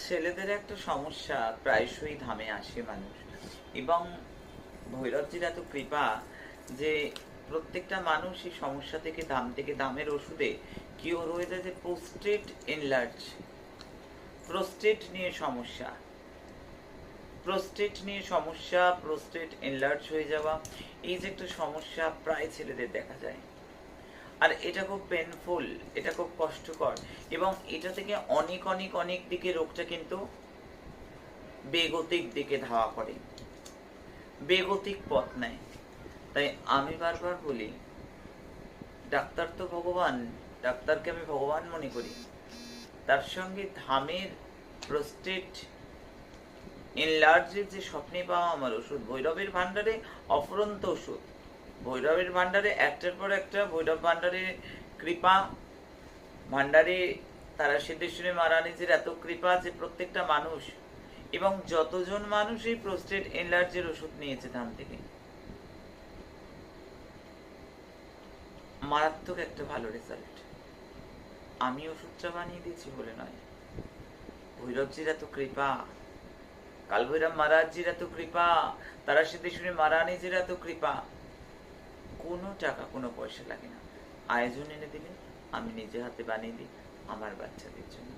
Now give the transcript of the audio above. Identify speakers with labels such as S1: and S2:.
S1: ছেলেদের একটা সমস্যা, প্রায়শই ধামে আসে মানুষ, এবং ভৈরবজির এত কৃপা যে প্রত্যেকটা মানুষ এই সমস্যা থেকে দামের ওষুধে কিওর হয়ে যায়। যে প্রোস্টেট এনলার্জ, প্রোস্টেট নিয়ে সমস্যা, প্রোস্টেট এনলার্জ হয়ে যাওয়া, এই যে একটা সমস্যা প্রায় ছেলেদের দেখা যায়। আর এটা খুব পেনফুল, এটা খুব কষ্টকর, এবং এটা থেকে অনেক অনেক অনেক দিকে রোগটা কিন্তু বেগতিক দিকে ধাওয়া করে, বেগতিক পথ নেয়। তাই আমি বারবার বলি, ডাক্তার তো ভগবান, ডাক্তারকে আমি ভগবান মনে করি, তার সঙ্গে ধামের প্রোস্টেট এনলার্জের যে স্বপ্নে পাওয়া আমার ওষুধ, ভৈরবের ভান্ডারে অফুরন্ত ওষুধ, ভৈরবের ভান্ডারে একটার পর একটা, ভৈরব ভান্ডারে কৃপা, ভান্ডারে তারা সিদ্ধেশ্বরী মহারানীজির এত কৃপা যে প্রত্যেকটা মানুষ, এবং যতজন মানুষ এই প্রোস্টেট এনলার্জের ওষুধ নিয়েছে ধাম থেকে, মারাত্মক একটা ভালো রেজাল্ট। আমি ওষুধটা বানিয়ে দিয়েছি বলে নয়, ভৈরবজির এত কৃপা, কালভৈরব মহারাজজির এত কৃপা, তারা সিদ্ধেশ্বরী মহারানীজির এত কৃপা, কোনো টাকা কোনো পয়সা লাগে না। আয়োজন এনে দিলে আমি নিজে হাতে বানিয়ে দিই আমার বাচ্চাদের জন্য।